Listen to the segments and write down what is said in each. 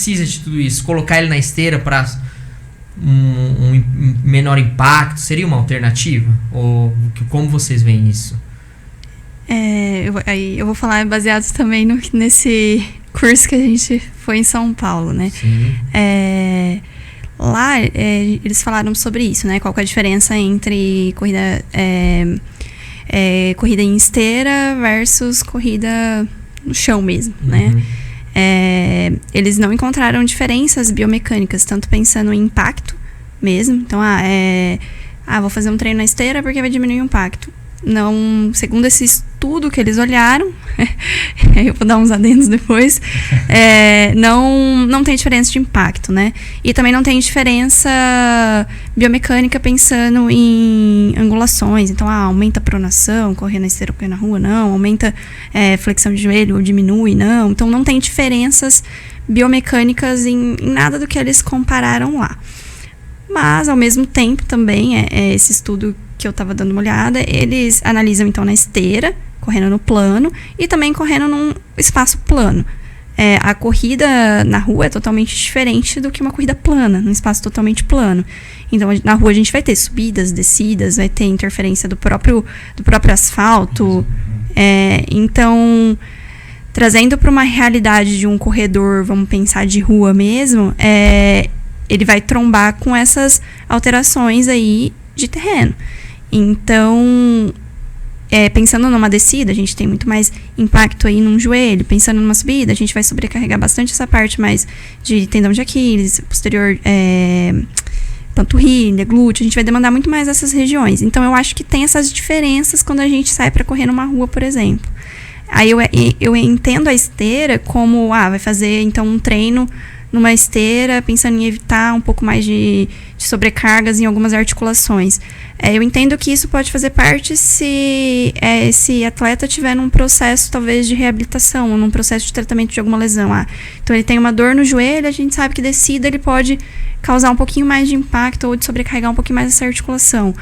precisa de tudo isso. Colocar ele na esteira para um menor impacto seria uma alternativa? Ou como vocês veem isso? Eu vou falar baseado também nesse curso que a gente foi em São Paulo, né? Sim. Lá eles falaram sobre isso, né? Qual que é a diferença entre corrida em esteira versus corrida no chão mesmo, né? Eles não encontraram diferenças biomecânicas, tanto pensando em impacto mesmo. Então, vou fazer um treino na esteira porque vai diminuir o impacto. Não, segundo esse estudo que eles olharam, eu vou dar uns adendos depois, não tem diferença de impacto, né? E também não tem diferença biomecânica pensando em angulações. Então, aumenta a pronação, correr na esteira ou correr na rua, não. Aumenta flexão de joelho ou diminui, não. Então, não tem diferenças biomecânicas em nada do que eles compararam lá. Mas, ao mesmo tempo, também, esse estudo que eu estava dando uma olhada, eles analisam, então, na esteira, correndo no plano, e também correndo num espaço plano. A corrida na rua é totalmente diferente do que uma corrida plana, num espaço totalmente plano. Então, na rua a gente vai ter subidas, descidas, vai ter interferência do próprio asfalto. Então, trazendo para uma realidade de um corredor, vamos pensar de rua mesmo, ele vai trombar com essas alterações aí de terreno. Então, pensando numa descida, a gente tem muito mais impacto aí num joelho. Pensando numa subida, a gente vai sobrecarregar bastante essa parte mais de tendão de Aquiles, posterior, panturrilha, glúteo. A gente vai demandar muito mais essas regiões. Então, eu acho que tem essas diferenças quando a gente sai para correr numa rua, por exemplo. Aí eu entendo a esteira como, vai fazer então um treino numa esteira, pensando em evitar um pouco mais de sobrecargas em algumas articulações. Eu entendo que isso pode fazer parte se esse atleta tiver num processo, talvez, de reabilitação, ou num processo de tratamento de alguma lesão. Então, ele tem uma dor no joelho, a gente sabe que descida ele pode causar um pouquinho mais de impacto ou de sobrecarregar um pouquinho mais essa articulação.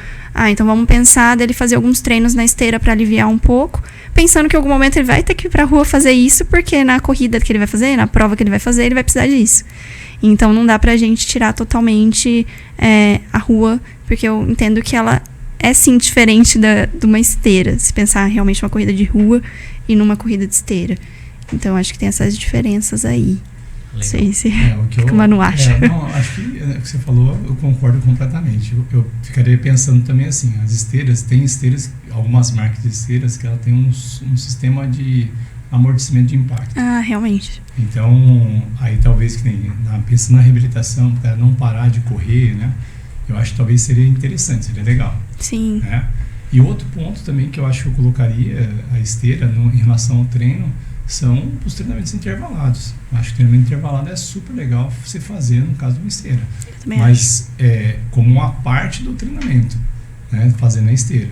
Então vamos pensar dele fazer alguns treinos na esteira para aliviar um pouco, pensando que em algum momento ele vai ter que ir para a rua fazer isso, porque na corrida que ele vai fazer, na prova que ele vai fazer, ele vai precisar disso. Então não dá pra gente tirar totalmente a rua, porque eu entendo que ela é sim diferente de uma esteira, se pensar realmente numa corrida de rua e numa corrida de esteira. Então acho que tem essas diferenças aí. Não sei se o que o Manu acha. Acho que o que você falou, eu concordo completamente. Eu ficaria pensando também assim, as esteiras, tem esteiras, algumas marcas de esteiras que ela tem um sistema de amortecimento de impacto. Realmente. Então, aí talvez que nem pensando na reabilitação, para não parar de correr, né? Eu acho que talvez seria interessante, seria legal. Sim. Né? E outro ponto também que eu acho que eu colocaria a esteira em relação ao treino são os treinamentos intervalados. Eu acho que o treinamento intervalado é super legal você fazer no caso de uma esteira. Mas como uma parte do treinamento, né? Fazer na esteira.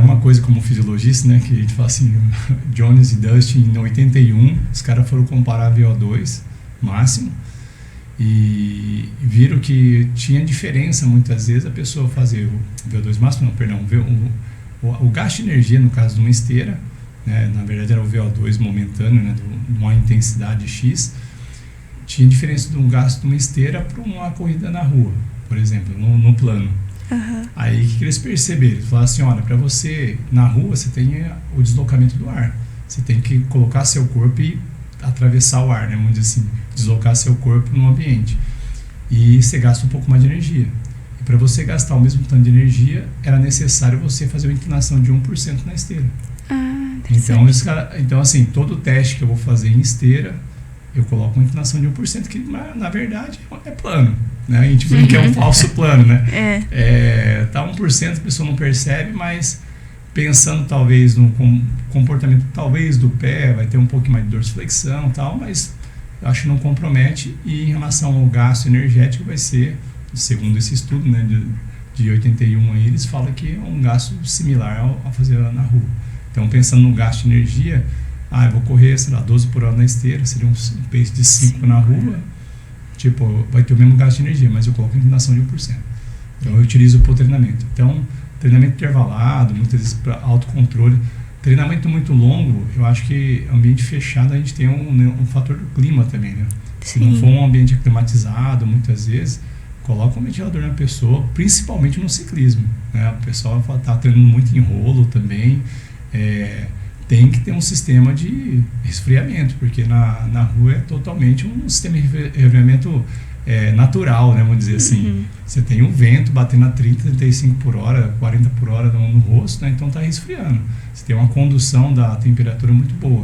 Uma coisa como fisiologista, né, que a gente fala assim, Jones e Dustin em 81, os caras foram comparar VO2 máximo e viram que tinha diferença muitas vezes a pessoa fazer o VO2 máximo, o gasto de energia no caso de uma esteira, né, na verdade era o VO2 momentâneo, né, de uma intensidade X, tinha diferença de um gasto de uma esteira para uma corrida na rua, por exemplo, no plano. Aí o que eles perceberam? Eles falaram assim, olha, para você, na rua, você tem o deslocamento do ar. Você tem que colocar seu corpo e atravessar o ar, né? Vamos dizer assim, deslocar seu corpo no ambiente. E você gasta um pouco mais de energia. E para você gastar o mesmo tanto de energia, era necessário você fazer uma inclinação de 1% na esteira. Então, assim, todo teste que eu vou fazer em esteira, eu coloco uma inclinação de 1%, que na verdade é plano. Né? A gente brinca que é um falso plano, né? Tá 1%, a pessoa não percebe, mas pensando talvez no comportamento talvez do pé, vai ter um pouquinho mais de dorsiflexão e tal, mas eu acho que não compromete. E em relação ao gasto energético vai ser, segundo esse estudo, né, de 81 aí, eles falam que é um gasto similar ao fazer na rua. Então pensando no gasto de energia, eu vou correr, sei lá, 12 por hora na esteira, seria um pace de 5 na rua, tipo, vai ter o mesmo gasto de energia, mas eu coloco a inclinação de 1%. Então eu utilizo para o treinamento. Então, treinamento intervalado, muitas vezes para autocontrole, Treinamento muito longo, eu acho que ambiente fechado a gente tem um fator do clima também, né? Se não for um ambiente climatizado, muitas vezes, coloca um ventilador na pessoa, principalmente no ciclismo, né? O pessoal está treinando muito em rolo também, tem que ter um sistema de resfriamento, porque na rua é totalmente um sistema de resfriamento natural, né? Vamos dizer assim. Você tem um vento batendo a 30, 35 por hora, 40 por hora no rosto, né? Então está resfriando. Você tem uma condução da temperatura muito boa.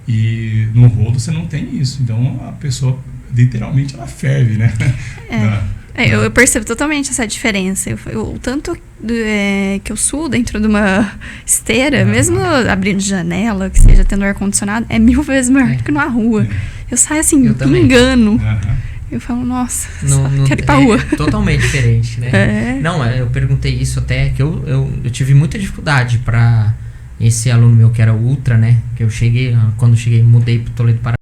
E no rolo você não tem isso. Então a pessoa, literalmente, ela ferve, né? Eu percebo totalmente essa diferença. O tanto que eu suo dentro de uma esteira, mesmo abrindo janela, que seja tendo ar-condicionado, é 1000 vezes maior do que na rua. Eu saio assim, pingando. Eu falo, nossa, quero ir pra rua. Totalmente diferente, né? Não, eu perguntei isso até, que eu tive muita dificuldade pra esse aluno meu que era ultra, né? Que eu cheguei, quando cheguei, mudei pro Toledo Paraná.